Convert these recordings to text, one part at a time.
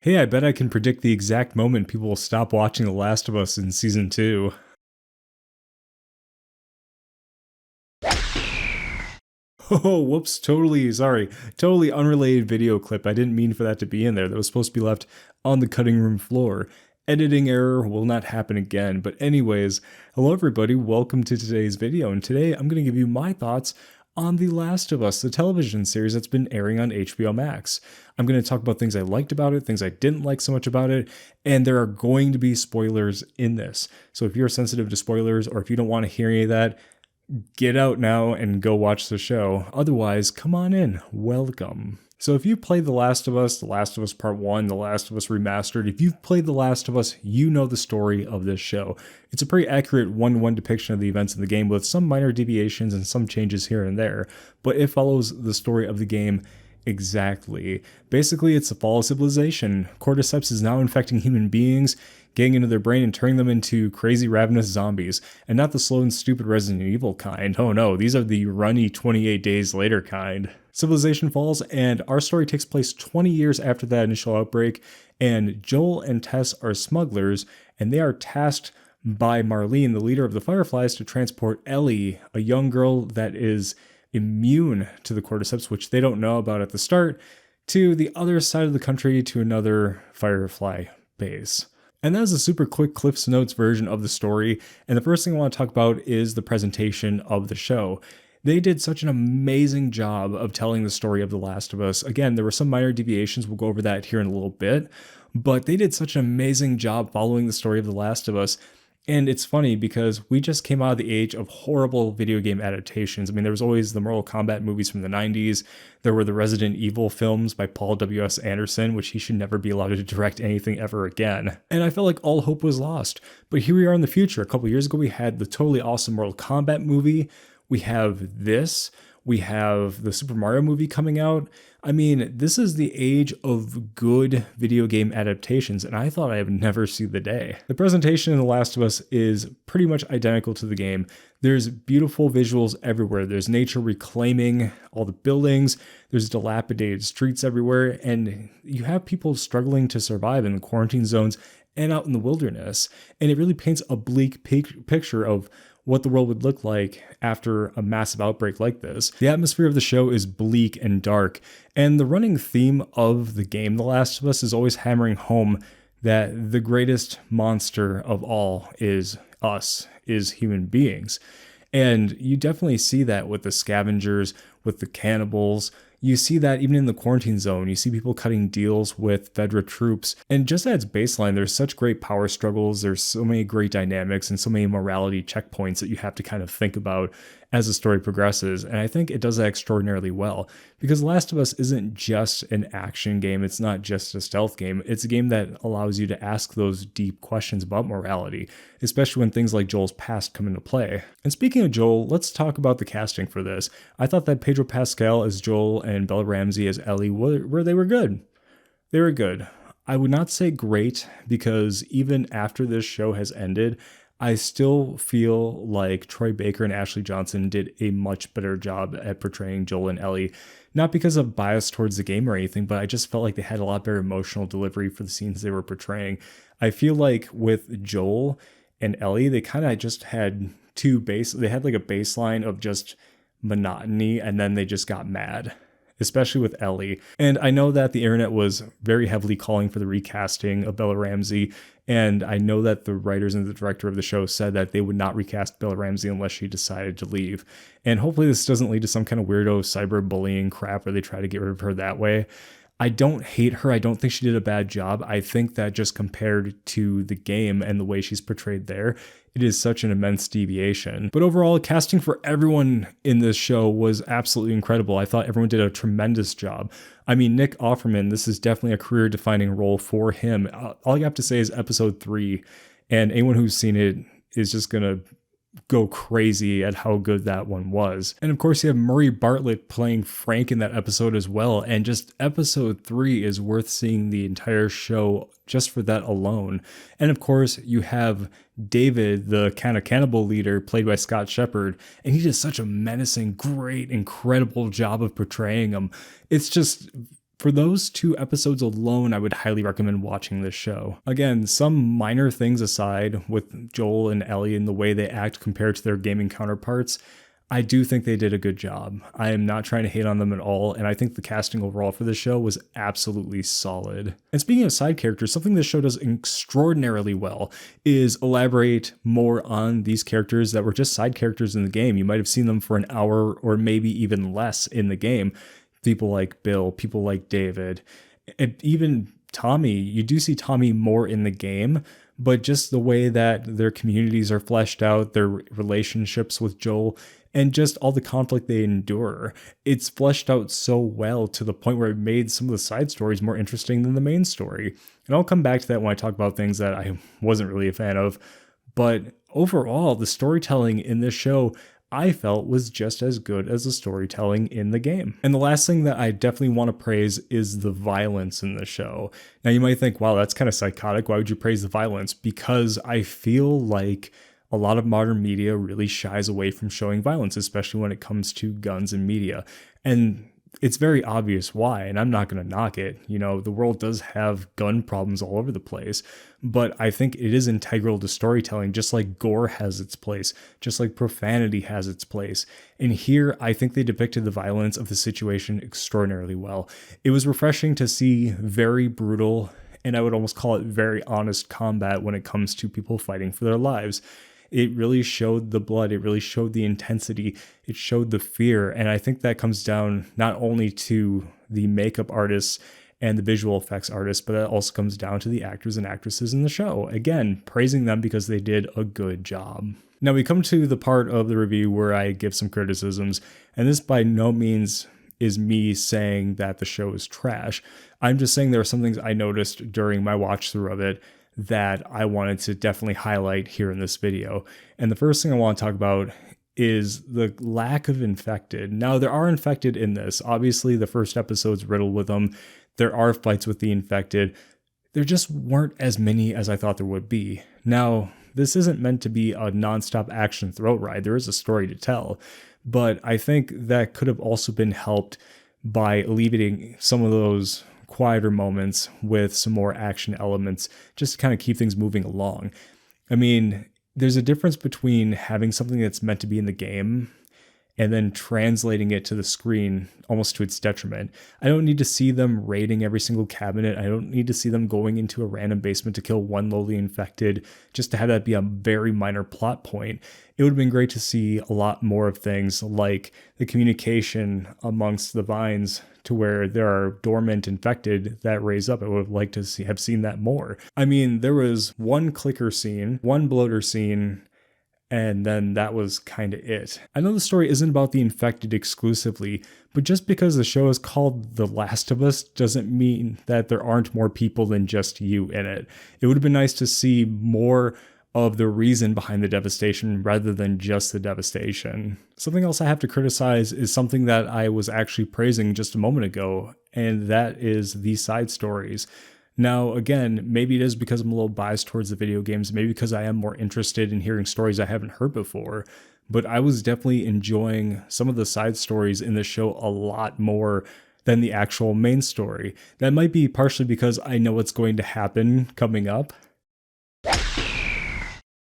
Hey, I bet I can predict the exact moment people will stop watching The Last of Us in season 2. Oh, whoops, totally unrelated video clip. I didn't mean for that to be in there. That was supposed to be left on the cutting room floor. Editing error will not happen again. But anyways, hello everybody, welcome to today's video. And today I'm going to give you my thoughts on The Last of Us, the television series that's been airing on HBO Max. I'm going to talk about things I liked about it, things I didn't like so much about it, and there are going to be spoilers in this. So if you're sensitive to spoilers or if you don't want to hear any of that, get out now and go watch the show. Otherwise, come on in. Welcome. So if you played The Last of Us, The Last of Us Part 1, The Last of Us Remastered, if you've played The Last of Us, you know the story of this show. It's a pretty accurate one-to-one depiction of the events in the game with some minor deviations and some changes here and there, but it follows the story of the game exactly. Basically, it's the fall of civilization. Cordyceps is now infecting human beings, getting into their brain and turning them into crazy ravenous zombies. And not the slow and stupid Resident Evil kind. Oh no, these are the runny 28 days later kind. Civilization falls, and our story takes place 20 years after that initial outbreak, and Joel and Tess are smugglers, and they are tasked by Marlene, the leader of the Fireflies, to transport Ellie, a young girl that is immune to the cordyceps, which they don't know about at the start, to the other side of the country to another Firefly base. And that is a super quick Cliff's Notes version of the story, and the first thing I want to talk about is the presentation of the show. They did such an amazing job of telling the story of The Last of Us. Again, there were some minor deviations, we'll go over that here in a little bit, but they did such an amazing job following the story of The Last of Us. And it's funny because we just came out of the age of horrible video game adaptations. I mean, there was always the Mortal Kombat movies from the 90s. There were the Resident Evil films by Paul W.S. Anderson, which he should never be allowed to direct anything ever again. And I felt like all hope was lost. But here we are in the future. A couple years ago, we had the totally awesome Mortal Kombat movie. We have this. We have the Super Mario movie coming out. I mean, this is the age of good video game adaptations, and I thought I would never see the day. The presentation in The Last of Us is pretty much identical to the game. There's beautiful visuals everywhere. There's nature reclaiming all the buildings. There's dilapidated streets everywhere, and you have people struggling to survive in the quarantine zones and out in the wilderness. And it really paints a bleak picture of what the world would look like after a massive outbreak like this. The atmosphere of the show is bleak and dark, and the running theme of the game, The Last of Us, is always hammering home that the greatest monster of all is us, is human beings. And you definitely see that with the scavengers, with the cannibals. You see that even in the quarantine zone. You see people cutting deals with Fedra troops. And just at its baseline, there's such great power struggles. There's so many great dynamics and so many morality checkpoints that you have to kind of think about as the story progresses. And I think it does that extraordinarily well. Because Last of Us isn't just an action game. It's not just a stealth game. It's a game that allows you to ask those deep questions about morality, especially when things like Joel's past come into play. And speaking of Joel, let's talk about the casting for this. I thought that Pedro Pascal as Joel and Bella Ramsey as Ellie were good. They were good. I would not say great, because even after this show has ended, I still feel like Troy Baker and Ashley Johnson did a much better job at portraying Joel and Ellie. Not because of bias towards the game or anything, but I just felt like they had a lot better emotional delivery for the scenes they were portraying. I feel like with Joel and Ellie, they kind of just had they had like a baseline of just monotony, and then they just got mad, especially with Ellie. And I know that the internet was very heavily calling for the recasting of Bella Ramsey, and I know that the writers and the director of the show said that they would not recast Bella Ramsey unless she decided to leave. And hopefully this doesn't lead to some kind of weirdo cyberbullying crap where they try to get rid of her that way. I don't hate her. I don't think she did a bad job. I think that just compared to the game and the way she's portrayed there, it is such an immense deviation. But overall, casting for everyone in this show was absolutely incredible. I thought everyone did a tremendous job. I mean, Nick Offerman, this is definitely a career-defining role for him. All you have to say is episode 3, and anyone who's seen it is just going to go crazy at how good that one was. And of course, you have Murray Bartlett playing Frank in that episode as well. And just episode 3 is worth seeing the entire show just for that alone. And of course, you have David, the kind of cannibal leader, played by Scott Shepherd, and he does such a menacing, great, incredible job of portraying him. It's just For those 2 episodes alone, I would highly recommend watching this show. Again, some minor things aside with Joel and Ellie and the way they act compared to their gaming counterparts, I do think they did a good job. I am not trying to hate on them at all, and I think the casting overall for this show was absolutely solid. And speaking of side characters, something this show does extraordinarily well is elaborate more on these characters that were just side characters in the game. You might have seen them for an hour or maybe even less in the game. People like Bill, people like David, and even Tommy. You do see Tommy more in the game, but just the way that their communities are fleshed out, their relationships with Joel, and just all the conflict they endure, it's fleshed out so well to the point where it made some of the side stories more interesting than the main story. And I'll come back to that when I talk about things that I wasn't really a fan of. But overall, the storytelling in this show I felt was just as good as the storytelling in the game. And the last thing that I definitely want to praise is the violence in the show. Now you might think, wow, that's kind of psychotic. Why would you praise the violence? Because I feel like a lot of modern media really shies away from showing violence, especially when it comes to guns and media. And it's very obvious why, and I'm not going to knock it. You know, the world does have gun problems all over the place, but I think it is integral to storytelling, just like gore has its place, just like profanity has its place. And here, I think they depicted the violence of the situation extraordinarily well. It was refreshing to see very brutal, and I would almost call it very honest combat when it comes to people fighting for their lives. It really showed the blood. It really showed the intensity. It showed the fear. And I think that comes down not only to the makeup artists and the visual effects artists, but that also comes down to the actors and actresses in the show. Again, praising them because they did a good job. Now we come to the part of the review where I give some criticisms, and this by no means is me saying that the show is trash. I'm just saying there are some things I noticed during my watch through of it that I wanted to definitely highlight here in this video. And the first thing I want to talk about is the lack of infected. Now, there are infected in this. Obviously, the first episode's riddled with them. There are fights with the infected. There just weren't as many as I thought there would be. Now, this isn't meant to be a nonstop action throat ride. There is a story to tell. But I think that could have also been helped by alleviating some of those quieter moments with some more action elements, just to kind of keep things moving along. I mean, there's a difference between having something that's meant to be in the game and then translating it to the screen almost to its detriment. I don't need to see them raiding every single cabinet. I don't need to see them going into a random basement to kill one lowly infected just to have that be a very minor plot point. It would have been great to see a lot more of things like the communication amongst the vines to where there are dormant infected that raise up. I would have liked to have seen that more. I mean, there was one clicker scene, one bloater scene, and then that was kind of it. I know the story isn't about the infected exclusively, but just because the show is called The Last of Us doesn't mean that there aren't more people than just you in it. It would have been nice to see more of the reason behind the devastation rather than just the devastation. Something else I have to criticize is something that I was actually praising just a moment ago, and that is the side stories. Now, again, maybe it is because I'm a little biased towards the video games, maybe because I am more interested in hearing stories I haven't heard before, but I was definitely enjoying some of the side stories in the show a lot more than the actual main story. That might be partially because I know what's going to happen coming up.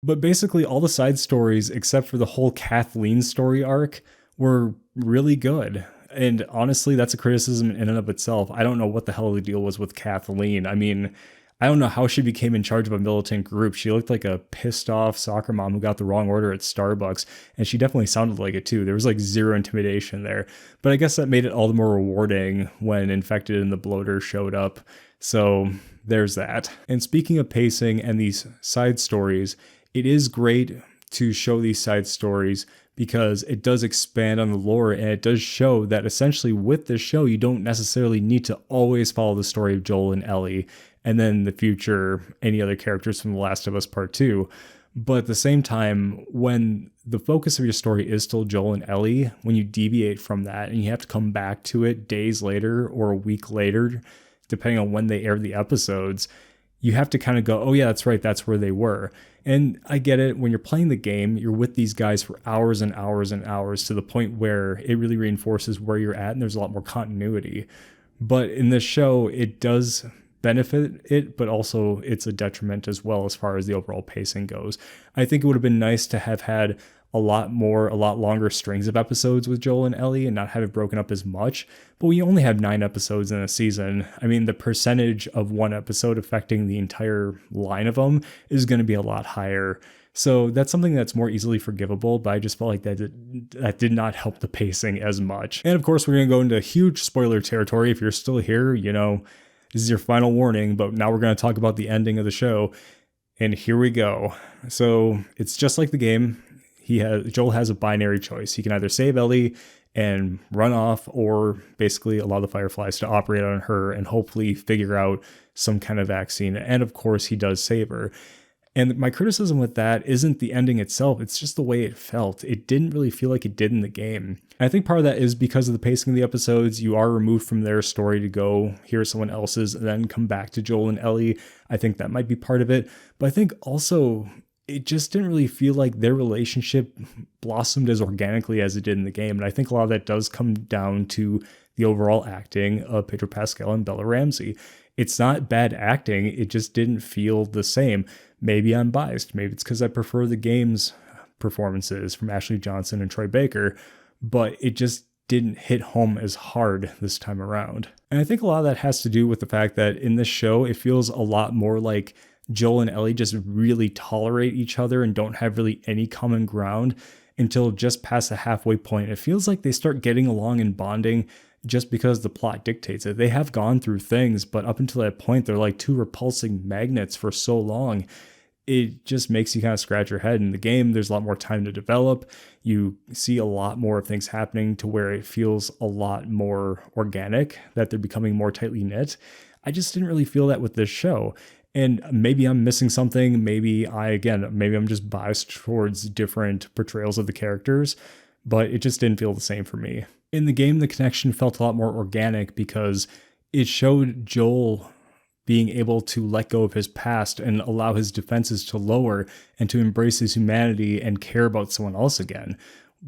But basically all the side stories, except for the whole Kathleen story arc, were really good. And honestly, that's a criticism in and of itself. I don't know what the hell the deal was with Kathleen. I mean, I don't know how she became in charge of a militant group. She looked like a pissed off soccer mom who got the wrong order at Starbucks. And she definitely sounded like it too. There was like zero intimidation there. But I guess that made it all the more rewarding when Infected and the Bloater showed up. So there's that. And speaking of pacing and these side stories, it is great to show these side stories because it does expand on the lore, and it does show that essentially with this show, you don't necessarily need to always follow the story of Joel and Ellie, and then in the future, any other characters from The Last of Us Part 2. But at the same time, when the focus of your story is still Joel and Ellie, when you deviate from that and you have to come back to it days later or a week later, depending on when they air the episodes, you have to kind of go, oh yeah, that's right, that's where they were. And I get it, when you're playing the game, you're with these guys for hours and hours and hours to the point where it really reinforces where you're at and there's a lot more continuity. But in this show, it does benefit it, but also it's a detriment as well as far as the overall pacing goes. I think it would have been nice to have had a lot longer strings of episodes with Joel and Ellie and not have it broken up as much. But we only have 9 episodes in a season. I mean, the percentage of one episode affecting the entire line of them is going to be a lot higher. So that's something that's more easily forgivable, but I just felt like that did not help the pacing as much. And of course, we're going to go into huge spoiler territory. If you're still here, this is your final warning, but now we're going to talk about the ending of the show. And here we go. So it's just like the game. Joel has a binary choice. He can either save Ellie and run off, or basically allow the Fireflies to operate on her and hopefully figure out some kind of vaccine. And of course, he does save her. And my criticism with that isn't the ending itself, it's just the way it felt. It didn't really feel like it did in the game. And I think part of that is because of the pacing of the episodes. You are removed from their story to go hear someone else's and then come back to Joel and Ellie. I think that might be part of it. But I think also it just didn't really feel like their relationship blossomed as organically as it did in the game. And I think a lot of that does come down to the overall acting of Pedro Pascal and Bella Ramsey. It's not bad acting, it just didn't feel the same. Maybe I'm biased. Maybe it's because I prefer the game's performances from Ashley Johnson and Troy Baker, but it just didn't hit home as hard this time around. And I think a lot of that has to do with the fact that in this show, it feels a lot more like Joel and Ellie just really tolerate each other and don't have really any common ground until just past the halfway point. It feels like they start getting along and bonding just because the plot dictates it. They have gone through things, but up until that point, they're like two repulsing magnets for so long. It just makes you kind of scratch your head. In the game, there's a lot more time to develop. You see a lot more of things happening to where it feels a lot more organic, that they're becoming more tightly knit. I just didn't really feel that with this show. And maybe I'm missing something. Maybe I'm just biased towards different portrayals of the characters, but it just didn't feel the same for me. In the game, the connection felt a lot more organic because it showed Joel being able to let go of his past and allow his defenses to lower and to embrace his humanity and care about someone else again.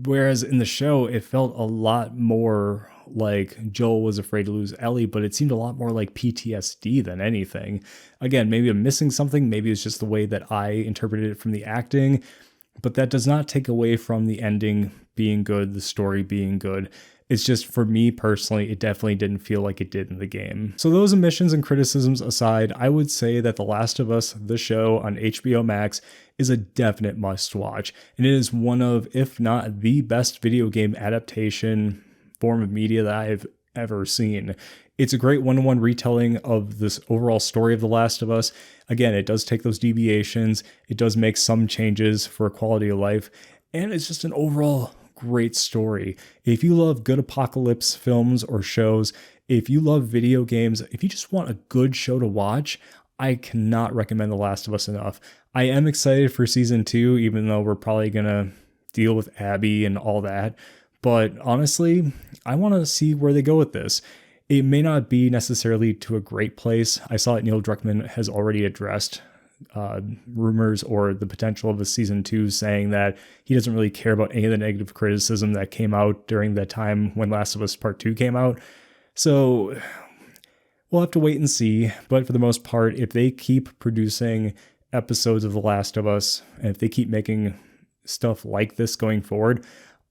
Whereas in the show, it felt a lot more like Joel was afraid to lose Ellie, but it seemed a lot more like PTSD than anything. Again, maybe I'm missing something. Maybe it's just the way that I interpreted it from the acting, but that does not take away from the ending being good, the story being good. It's just, for me personally, it definitely didn't feel like it did in the game. So those omissions and criticisms aside, I would say that The Last of Us, the show on HBO Max, is a definite must watch. And it is one of, if not the best video game adaptation form of media that I've ever seen. It's a great one-to-one retelling of this overall story of The Last of Us. Again, it does take those deviations. It does make some changes for quality of life. And it's just an overall great story. If you love good apocalypse films or shows, if you love video games, if you just want a good show to watch, I cannot recommend The Last of Us enough. I am excited for season 2, even though we're probably going to deal with Abby and all that. But honestly, I want to see where they go with this. It may not be necessarily to a great place. I saw that Neil Druckmann has already addressed rumors or the potential of a season 2, saying that he doesn't really care about any of the negative criticism that came out during the time when Last of Us Part 2 came out. So we'll have to wait and see. But for the most part, if they keep producing episodes of The Last of Us, and if they keep making stuff like this going forward,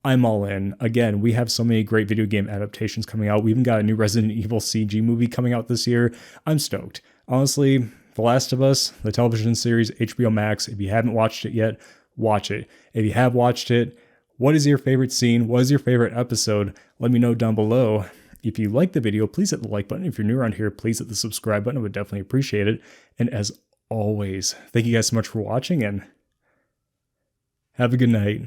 I'm all in. Again, we have so many great video game adaptations coming out. We even got a new Resident Evil CG movie coming out this year. I'm stoked. Honestly, The Last of Us, the television series, HBO Max. If you haven't watched it yet, watch it. If you have watched it, what is your favorite scene? What is your favorite episode? Let me know down below. If you like the video, please hit the like button. If you're new around here, please hit the subscribe button. I would definitely appreciate it. And as always, thank you guys so much for watching, and have a good night.